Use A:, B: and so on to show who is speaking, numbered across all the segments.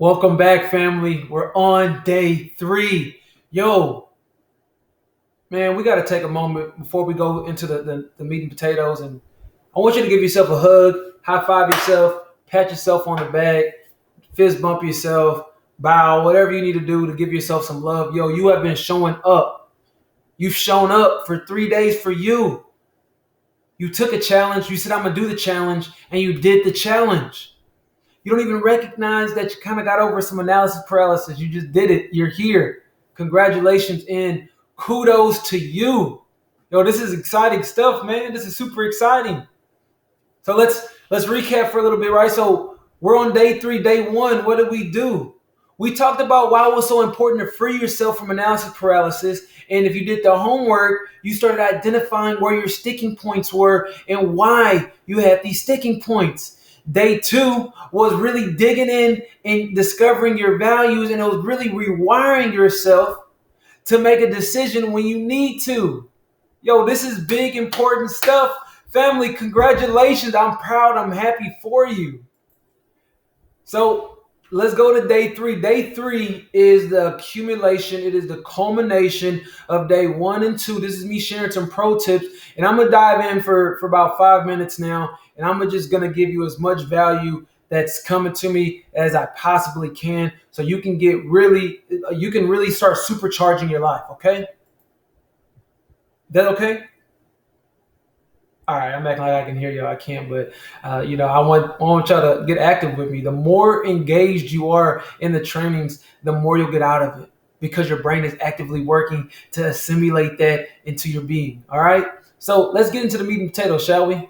A: Welcome back, family. We're on day 3. Yo, man, we got to take a moment before we go into the meat and potatoes. And I want you to give yourself a hug, high five yourself, pat yourself on the back, fist bump yourself, bow, whatever you need to do to give yourself some love. Yo, you have been showing up. You've shown up for 3 days for you. You took a challenge. You said, I'm going to do the challenge, and you did the challenge. You don't even recognize that you kind of got over some analysis paralysis. You just did it. You're here. Congratulations and kudos to you. Yo, this is exciting stuff, man. This is super exciting. So let's recap for a little bit, right? So we're on day 3, day 1. What did we do? We talked about why it was so important to free yourself from analysis paralysis. And if you did the homework, you started identifying where your sticking points were and why you had these sticking points. Day 2 was really digging in and discovering your values, and it was really rewiring yourself to make a decision when you need to. Yo, this is big, important stuff. Family, congratulations. I'm proud. I'm happy for you. So let's go to day 3. Day 3 is the accumulation. It is the culmination of day 1 and 2. This is me sharing some pro tips, and I'm going to dive in for about 5 minutes now. And I'm just going to give you as much value that's coming to me as I possibly can, so you can really start supercharging your life. Okay? That okay? All right, I'm acting like I can hear you. I can't, but I want y'all to get active with me. The more engaged you are in the trainings, the more you'll get out of it, because your brain is actively working to assimilate that into your being. All right? So let's get into the meat and potatoes, shall we?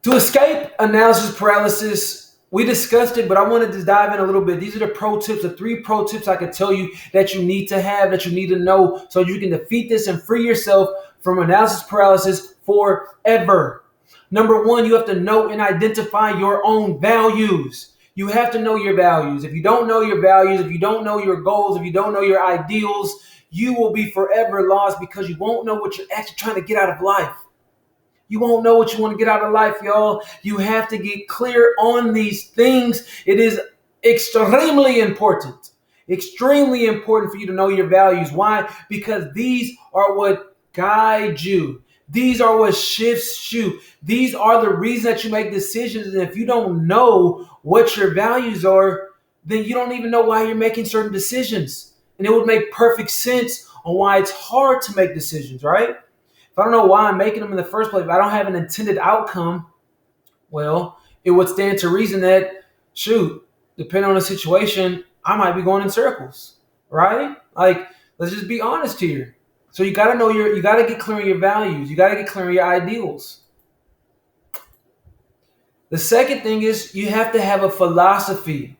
A: To escape analysis paralysis, we discussed it, but I wanted to dive in a little bit. These are the pro tips, the 3 pro tips I could tell you that you need to have, that you need to know, so you can defeat this and free yourself from analysis paralysis forever. Number 1, you have to know and identify your own values. You have to know your values. If you don't know your values, if you don't know your goals, if you don't know your ideals, you will be forever lost, because you won't know what you're actually trying to get out of life. You won't know what you want to get out of life, y'all. You have to get clear on these things. It is extremely important for you to know your values. Why? Because these are what guide you. These are what shifts you. These are the reasons that you make decisions. And if you don't know what your values are, then you don't even know why you're making certain decisions. And it would make perfect sense on why it's hard to make decisions, right? If I don't know why I'm making them in the first place, if I don't have an intended outcome, well, it would stand to reason that, depending on the situation, I might be going in circles, right? Like, let's just be honest here. So you got to get clear on your values. You got to get clear on your ideals. The second thing is you have to have a philosophy.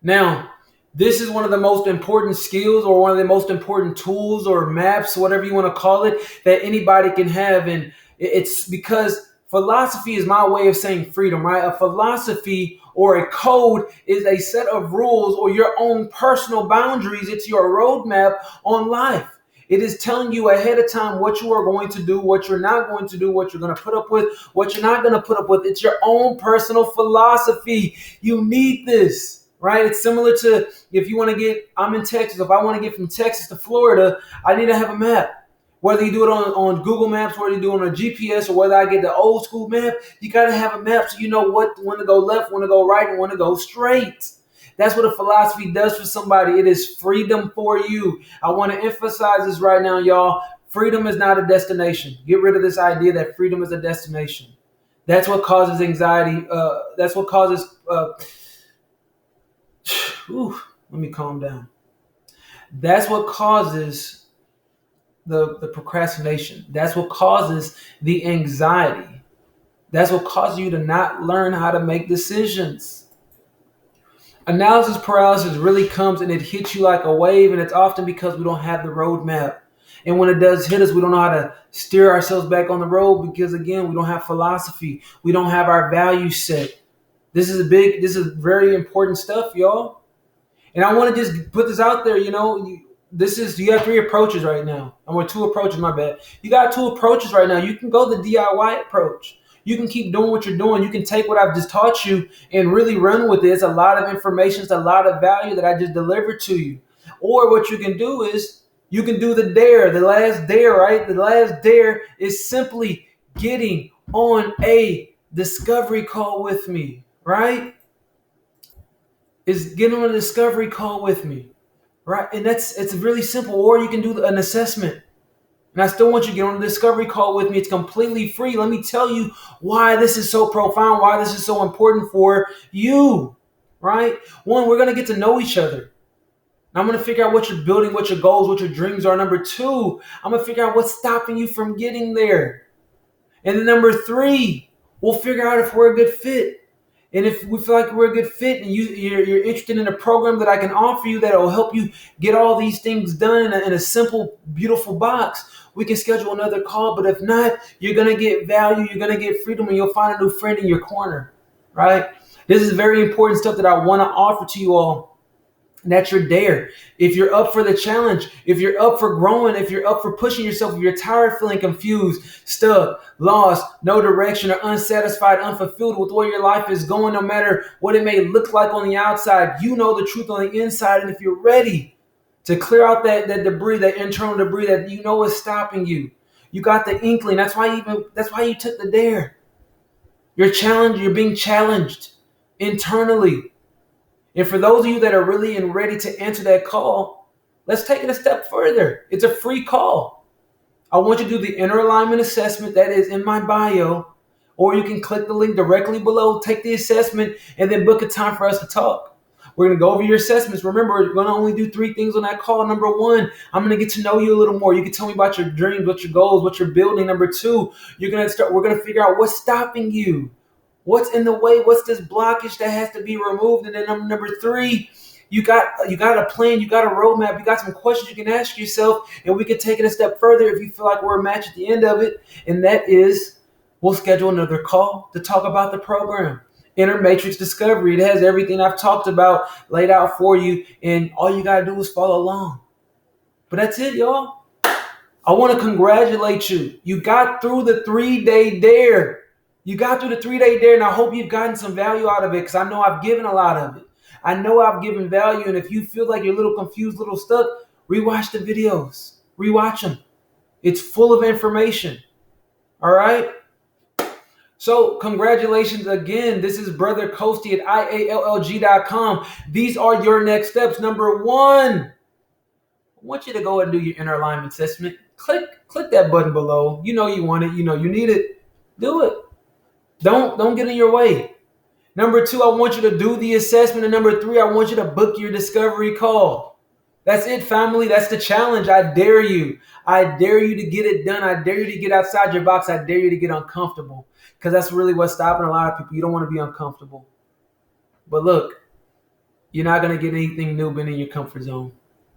A: Now, this is one of the most important skills, or one of the most important tools or maps, whatever you want to call it, that anybody can have. And it's because philosophy is my way of saying freedom, right? A philosophy or a code is a set of rules or your own personal boundaries. It's your roadmap on life. It is telling you ahead of time what you are going to do, what you're not going to do, what you're going to put up with, what you're not going to put up with. It's your own personal philosophy. You need this. Right? It's similar to if you want to I'm in Texas. If I want to get from Texas to Florida, I need to have a map. Whether you do it on Google Maps, whether you do it on a GPS, or whether I get the old school map, you got to have a map so you know when to go left, when to go right, and when to go straight. That's what a philosophy does for somebody. It is freedom for you. I want to emphasize this right now, y'all. Freedom is not a destination. Get rid of this idea that freedom is a destination. That's what causes anxiety. That's what causes... let me calm down. That's what causes the procrastination. That's what causes the anxiety. That's what causes you to not learn how to make decisions. Analysis paralysis really comes and it hits you like a wave, and it's often because we don't have the roadmap. And when it does hit us, we don't know how to steer ourselves back on the road, because again, we don't have philosophy. We don't have our value set. This is very important stuff, y'all. And I want to just put this out there, you have 3 approaches right now. Or 2 approaches, my bad. You got 2 approaches right now. You can go the DIY approach. You can keep doing what you're doing. You can take what I've just taught you and really run with it. It's a lot of information. It's a lot of value that I just delivered to you. Or what you can do is you can do the dare, the last dare, right? The last dare is simply getting on a discovery call with me, right? Is getting on a discovery call with me, right? And it's really simple. Or you can do an assessment. And I still want you to get on a discovery call with me. It's completely free. Let me tell you why this is so profound, why this is so important for you, right? One, we're going to get to know each other. I'm going to figure out what you're building, what your goals, what your dreams are. Number two, I'm going to figure out what's stopping you from getting there. And then number three, we'll figure out if we're a good fit. And if we feel like we're a good fit and you're interested in a program that I can offer you that will help you get all these things done in a simple, beautiful box, we can schedule another call. But if not, you're going to get value, you're going to get freedom, and you'll find a new friend in your corner, right? This is very important stuff that I want to offer to you all. That's your dare. If you're up for the challenge, if you're up for growing, if you're up for pushing yourself, if you're tired of feeling confused, stuck, lost, no direction, or unsatisfied, unfulfilled with where your life is going, no matter what it may look like on the outside, you know the truth on the inside. And if you're ready to clear out that debris, that internal debris that you know is stopping you, you got the inkling. That's why you took the dare. You're being challenged internally. And for those of you that are really and ready to answer that call, let's take it a step further. It's a free call. I want you to do the inner alignment assessment that is in my bio, or you can click the link directly below, take the assessment, and then book a time for us to talk. We're going to go over your assessments. Remember, we're going to only do 3 things on that call. Number 1, I'm going to get to know you a little more. You can tell me about your dreams, what your goals, what you're building. Number 2, we're going to figure out what's stopping you. What's in the way? What's this blockage that has to be removed? And then number 3, you got a plan, you got a roadmap, you got some questions you can ask yourself, and we can take it a step further if you feel like we're a match at the end of it. And that is, we'll schedule another call to talk about the program. Inner Matrix Discovery. It has everything I've talked about laid out for you, and all you got to do is follow along. But that's it, y'all. I want to congratulate you. You got through the 3-day dare. You got through the 3-day dare, and I hope you've gotten some value out of it, because I know I've given a lot of it. I know I've given value, and if you feel like you're a little confused, a little stuck, rewatch the videos. Rewatch them. It's full of information. All right? So congratulations again. This is Brother 𝐁𝐫𝐶 at IALLG.com. These are your next steps. Number 1, I want you to go and do your inner alignment assessment. Click that button below. You know you want it. You know you need it. Do it. Don't get in your way. Number 2, I want you to do the assessment. And number 3, I want you to book your discovery call. That's it, family. That's the challenge. I dare you. I dare you to get it done. I dare you to get outside your box. I dare you to get uncomfortable. Because that's really what's stopping a lot of people. You don't want to be uncomfortable. But look, you're not going to get anything new being in your comfort zone.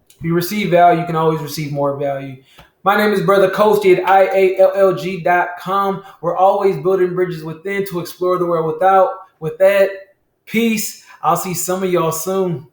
A: If you receive value, you can always receive more value. My name is Brother 𝐁𝐫𝐶 at IALLG.com. We're always building bridges within to explore the world without. With that, peace. I'll see some of y'all soon.